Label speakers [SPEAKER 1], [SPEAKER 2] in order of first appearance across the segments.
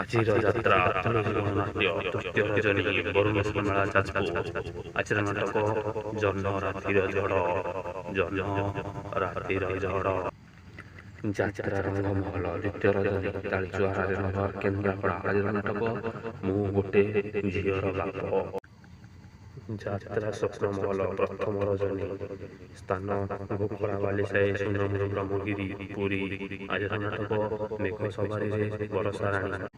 [SPEAKER 1] ଆଜିର ଯାତ୍ରା ତୁଳସୀ ଗଣନାଟ୍ୟ ତୃତୀୟ ରଜନୀ ବରୁଣେଶ୍ୱର ମେଳା ଯାଜପୁର। ଆଜିର ନାଟକ ଜହ୍ନ ରାତିର ଝଡ଼। ଜହ୍ନ ରାତିର ଝଡ଼। ଯାତ୍ରା ରଙ୍ଗମହଲ ଦ୍ୱିତୀୟ ରଜନୀ ତାଳଚୁଆ ରାଜନଗର କେନ୍ଦ୍ରାପଡ଼ା। ଆଜିର ନାଟକ ମୁଁ ଗୋଟେ ଝିଅର ବାପ। ଯାତ୍ରା ସ୍ୱପ୍ନମହଲ ପ୍ରଥମ ରଜନୀ ସ୍ଥାନ ଘୋକଡ଼ା ବାଲିସାହି ସୁନମୁନ ବ୍ରହ୍ମଗିରି ପୁରୀ। ଆଜିର ନାଟକ ମେଘ ସବାରିରେ ବରଷା ରାଣୀ।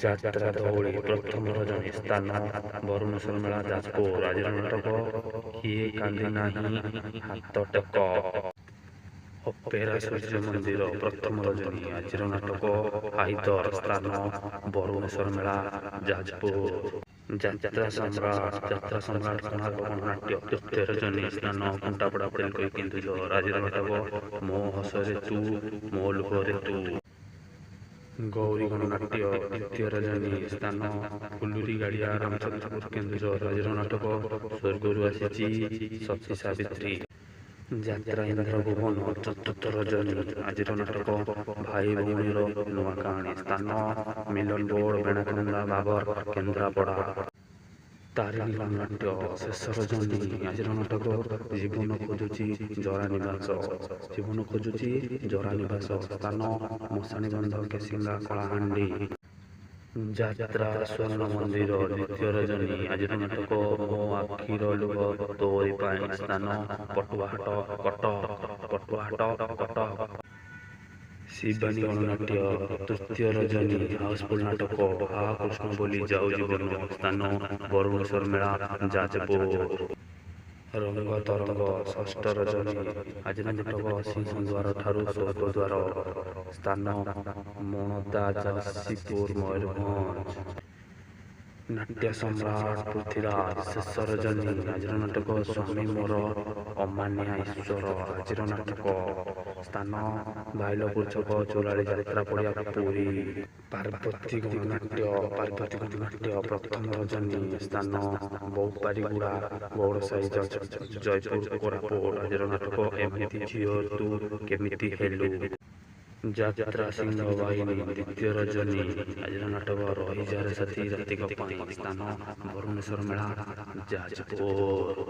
[SPEAKER 1] ଯାତ୍ରା ଦଉଳି ପ୍ରଥମ ରଜନୀ ସ୍ଥାନ ବରୁଣେଶ୍ୱର ମେଳା ଯାଜପୁର। ଆଜିର ନାଟକ କିଏ କାନ୍ଦି ନାହିଁ ହାତ ଟେକ। ଅପେରା ସୂର୍ଯ୍ୟ ମନ୍ଦିର ପ୍ରଥମ ରଜନୀ। ଆଜିର ନାଟକ ହାଇଦର ସ୍ଥାନ ବରୁଣେଶ୍ୱର ମେଳା ଯାଜପୁର। ଯାତ୍ରା ସମ୍ରାଟ କୋଣାର୍କ ଗଣନାଟ୍ୟ ତୃତୀୟ ରଜନୀ ସ୍ଥାନ କୁଣ୍ଟାପଡ଼ା ତେଲକୋଇ କେନ୍ଦୁଝର। ଆଜିର ନାଟକ ମୋ ହସରେ ତୁ ମୋ ଲୁହରେ ତୁ। ଗୌରୀ ଗଣନାଟ୍ୟ ଦ୍ୱିତୀୟ ରଜନୀ ସ୍ଥାନ ଫୁଲୁରି ଗାଡ଼ିଆ ରାମଚନ୍ଦ୍ରପୁର କେନ୍ଦୁଝର। ଆଜିର ନାଟକ ସ୍ୱର୍ଗରୁ ଆସିଛି ସତୀ ସାବିତ୍ରୀ। ଯାତ୍ରା ଇନ୍ଦ୍ର ଭୁବନ ଚତୁର୍ଥ ରଜନୀ। ଆଜିର ନାଟକ ଭାଇ ଭଉଣୀର ନୂଆ କାହାଣୀ ସ୍ଥାନ ମିଲନ ବୋର୍ଡ ବେଣାକନ୍ଦା ବାବର କେନ୍ଦ୍ରାପଡ଼ା। ତାରିଣୀ ଗଣନାଟ୍ୟ ଶେଷ ରଜନୀ। ଆଜିର ନାଟକ ଜୀବନ ଖୋଜୁଛି ଜରା ନିବାସ। ଜୀବନ ଖୋଜୁଛି ଜରା ନିବାସ ସ୍ଥାନ ମଶାଣୀ ବନ୍ଧ କେସିଙ୍ଗା କଳାହାଣ୍ଡି। ଯାତ୍ରା ସ୍ୱର୍ଣ୍ଣ ମନ୍ଦିର ଦ୍ୱିତୀୟ ରଜନୀ। ଆଜିର ନାଟକ ମୋ ଆଖିର ଲୁହ ତୋରି ପାଇଁ ସ୍ଥାନ ପଟୁଆହାଟ କଟକ। ଶିବାନୀ ଗଣନାଟ୍ୟ ତୃତୀୟ ରଜନୀ ହାଉସଫୁଲ ନାଟକ ହା କୃଷ୍ଣ ବୋଲି ଯାଉ ଜୀବନ ସ୍ଥାନ ବରୁଣେଶ୍ୱର ମେଳା ଯାଜପୁର। ରଙ୍ଗ ତରଙ୍ଗ ଷଷ୍ଠ ରଜନୀ। ଆଜିର ନାଟକ ସିଂହଦ୍ୱାର ଠାରୁ ସ୍ୱର୍ଗଦ୍ୱାର ସ୍ଥାନ ମଣଦା ଜଗତସିଂହପୁର ମୟୂରଭଞ୍ଜ। ନାଟ୍ୟ ସମ୍ରାଟ ପୃଥ୍ୱୀରାଜ ଶେଷ ରଜନୀ। ଆଜିର ନାଟକ ସ୍ୱାମୀ ମୋର ଅମାନିଆ ଈଶ୍ୱର। ଆଜିର ନାଟକ ସ୍ଥାନ ଭାଇଲପୁର ଛକ ଚୁରାଳି ଯାତ୍ରା ପଡ଼ିଆ ପୁରୀ। ପାର୍ବତୀ ଗଣନାଟ୍ୟ ପ୍ରଥମ ରଜନୀ ସ୍ଥାନ ବୌପାରୀଗୁଡ଼ା ଗୌଡ଼ସାହି ଜୟପୁର କୋରାପୁଟ। ଆଜିର ନାଟକ ଏମିତି ଝିଅ ତୁ କେମିତି ହେଲୁ। ଯାତ୍ରା ସିଂହ ବାହିନୀ ଦ୍ୱିତୀୟ ରଜନୀ। ଆଜିର ନାଟକ ରହିଯାରେ ସାଥୀ ରାତିକ ପାଇଁ ସ୍ଥାନ ବରୁଣେଶ୍ୱର ମେଳା ଯାଜପୁର।